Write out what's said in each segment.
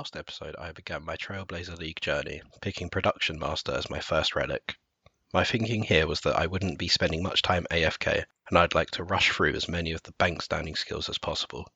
last episode, I began my Trailblazer League journey, picking Production Master as my first relic. My thinking here was that I wouldn't be spending much time AFK, and I'd like to rush through as many of the bank standing skills as possible.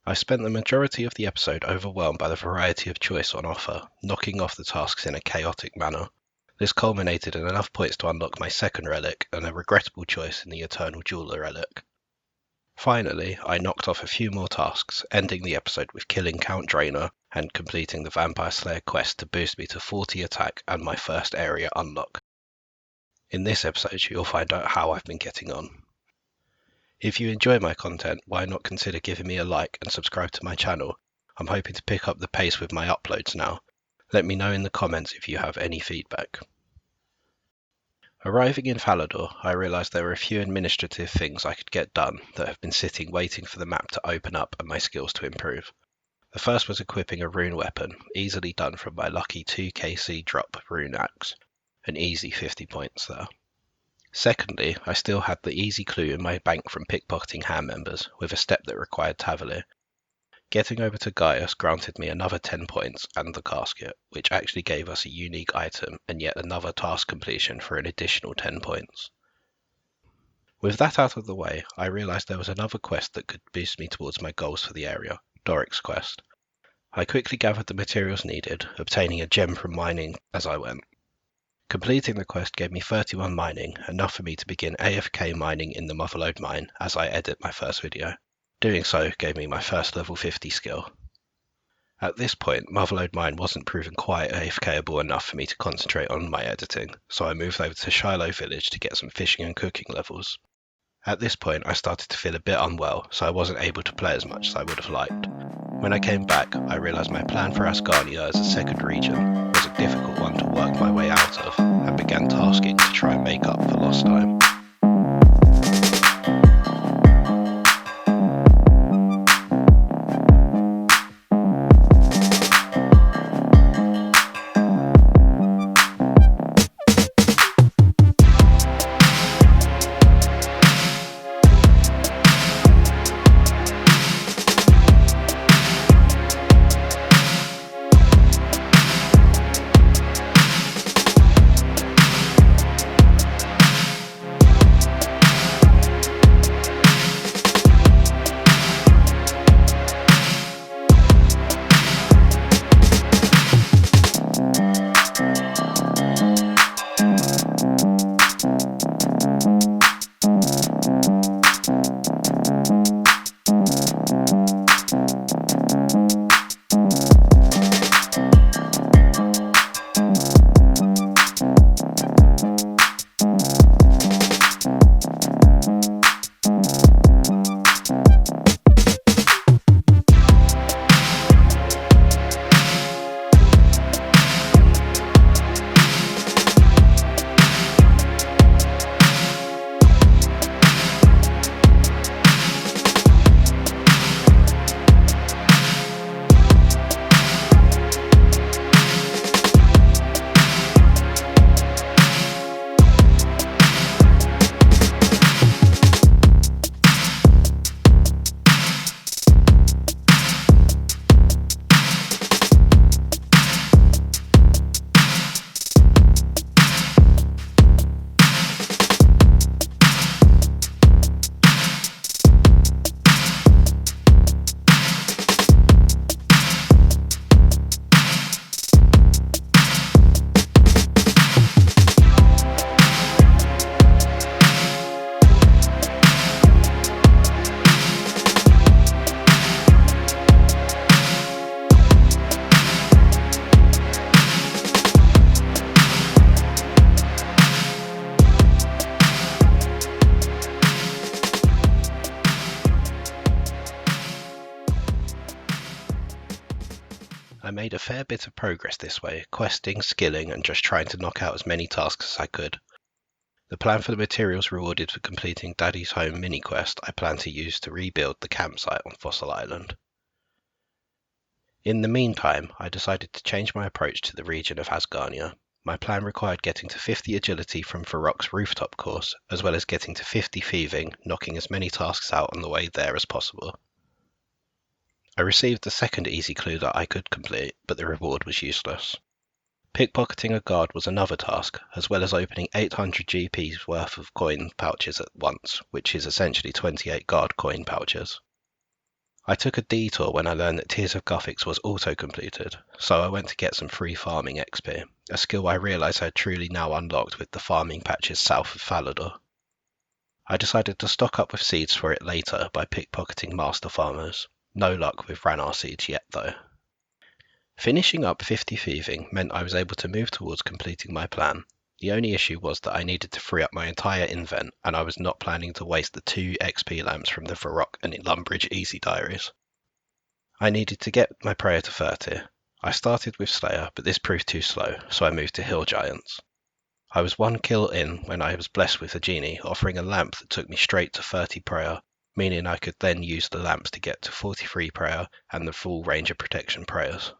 I spent the majority of the episode overwhelmed by the variety of choice on offer, knocking off the tasks in a chaotic manner. This culminated in enough points to unlock my second relic, and a regrettable choice in the Eternal Jeweler relic. Finally, I knocked off a few more tasks, ending the episode with killing Count Draenor and completing the Vampire Slayer quest to boost me to 40 attack and my first area unlock. In this episode, you'll find out how I've been getting on. If you enjoy my content, why not consider giving me a like and subscribe to my channel? I'm hoping to pick up the pace with my uploads now. Let me know in the comments if you have any feedback. Arriving in Falador, I realised there were a few administrative things I could get done that have been sitting waiting for the map to open up and my skills to improve. The first was equipping a rune weapon, easily done from my lucky 2kc drop rune axe, an easy 50 points there. Secondly, I still had the easy clue in my bank from pickpocketing hand members, with a step that required Tavalir. Getting over to Gaius granted me another 10 points and the casket, which actually gave us a unique item and yet another task completion for an additional 10 points. With that out of the way, I realised there was another quest that could boost me towards my goals for the area, Doric's quest. I quickly gathered the materials needed, obtaining a gem from mining as I went. Completing the quest gave me 31 mining, enough for me to begin AFK mining in the Motherlode mine as I edit my first video. Doing so gave me my first level 50 skill. At this point, Motherlode Mine wasn't proven quite AFKable enough for me to concentrate on my editing, so I moved over to Shiloh Village to get some fishing and cooking levels. At this point, I started to feel a bit unwell, so I wasn't able to play as much as I would have liked. When I came back, I realised my plan for Asgarnia as a second region was a difficult one to work my way out of, and began tasking to try and make up for lost time. I made a fair bit of progress this way, questing, skilling, and just trying to knock out as many tasks as I could. The plan for the materials rewarded for completing Daddy's Home mini-quest I plan to use to rebuild the campsite on Fossil Island. In the meantime, I decided to change my approach to the region of Asgarnia. My plan required getting to 50 agility from Varrock's rooftop course, as well as getting to 50 thieving, knocking as many tasks out on the way there as possible. I received the second easy clue that I could complete, but the reward was useless. Pickpocketing a guard was another task, as well as opening 800 GP's worth of coin pouches at once, which is essentially 28 guard coin pouches. I took a detour when I learned that Tears of Guthix was auto-completed, so I went to get some free farming XP, a skill I realised I had truly now unlocked with the farming patches south of Falador. I decided to stock up with seeds for it later by pickpocketing master farmers. No luck with Ranar seeds yet though. Finishing up 50 thieving meant I was able to move towards completing my plan. The only issue was that I needed to free up my entire invent, and I was not planning to waste the 2 XP lamps from the Varrock and Lumbridge Easy Diaries. I needed to get my prayer to 30. I started with Slayer, but this proved too slow, so I moved to Hill Giants. I was 1 kill in when I was blessed with a genie, offering a lamp that took me straight to 30 prayer, meaning I could then use the lamps to get to 43 prayer and the full range of protection prayers.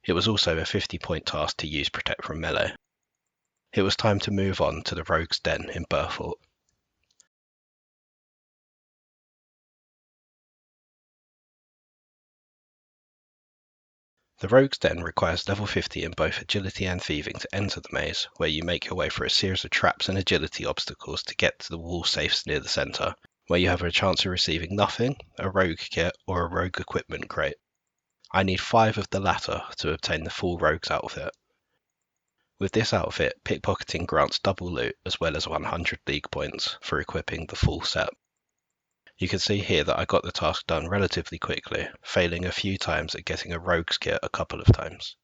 It was also a 50-point task to use Protect from melee. It was time to move on to the Rogue's Den in Burfort. The Rogue's Den requires level 50 in both agility and thieving to enter the maze, where you make your way through a series of traps and agility obstacles to get to the wall safes near the centre, where you have a chance of receiving nothing, a rogue kit, or a rogue equipment crate. I need 5 of the latter to obtain the full rogue's outfit. With this outfit, pickpocketing grants double loot as well as 100 league points for equipping the full set. You can see here that I got the task done relatively quickly, failing a few times at getting a rogue's kit a couple of times.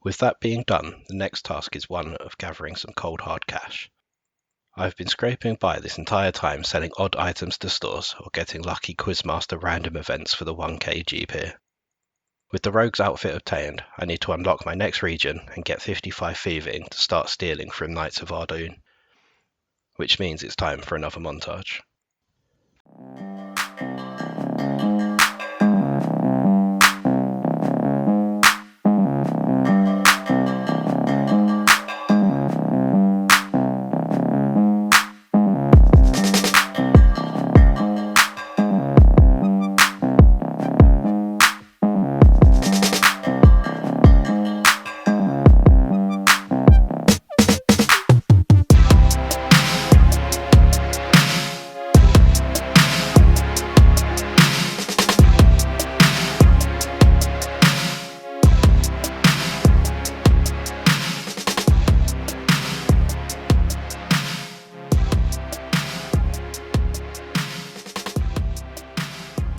With that being done, the next task is one of gathering some cold hard cash. I've been scraping by this entire time selling odd items to stores or getting lucky Quizmaster random events for the 1k GP. With the rogue's outfit obtained, I need to unlock my next region and get 55 thieving to start stealing from Knights of Ardoon, which means it's time for another montage.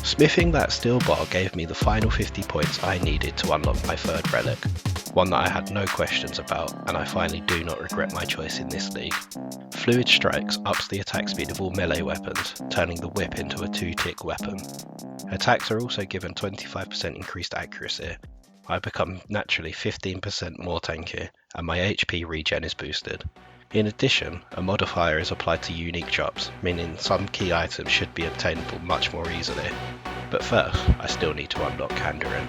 Smithing that steel bar gave me the final 50 points I needed to unlock my third relic, one that I had no questions about, and I finally do not regret my choice in this league. Fluid Strikes ups the attack speed of all melee weapons, turning the whip into a 2-tick weapon. Attacks are also given 25% increased accuracy. I become naturally 15% more tanky, and my HP regen is boosted. In addition, a modifier is applied to unique drops, meaning some key items should be obtainable much more easily. But first, I still need to unlock Kandarin.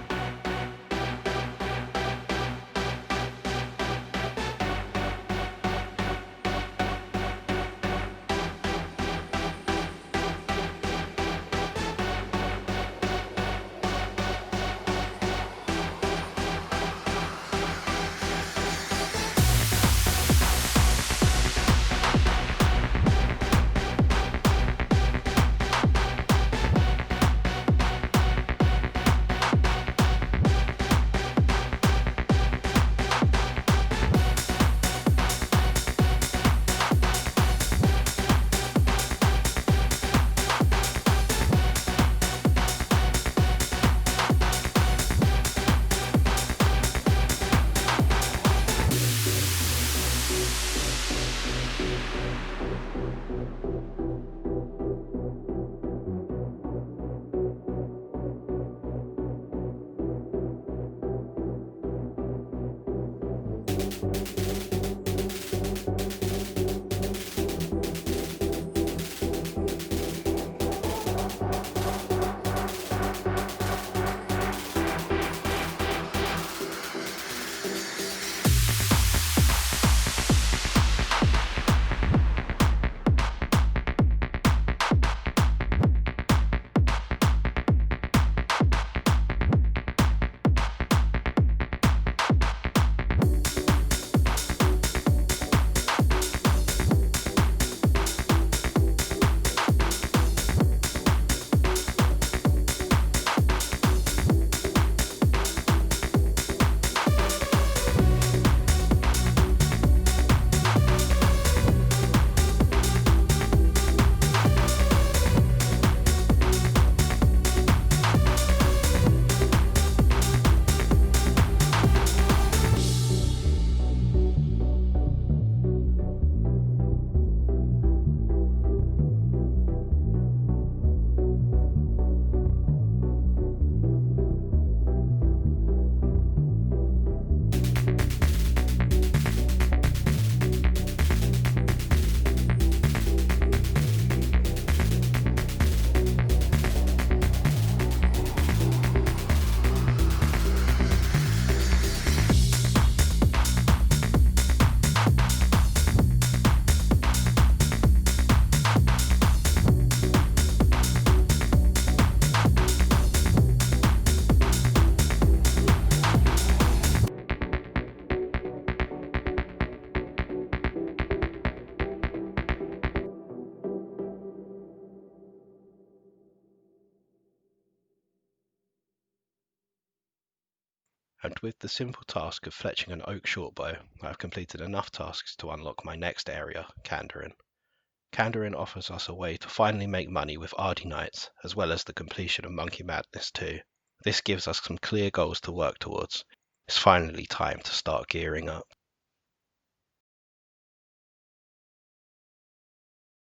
And with the simple task of fletching an oak shortbow, I have completed enough tasks to unlock my next area, Kandarin. Kandarin offers us a way to finally make money with Ardy Knights, as well as the completion of Monkey Madness too. This gives us some clear goals to work towards. It's finally time to start gearing up.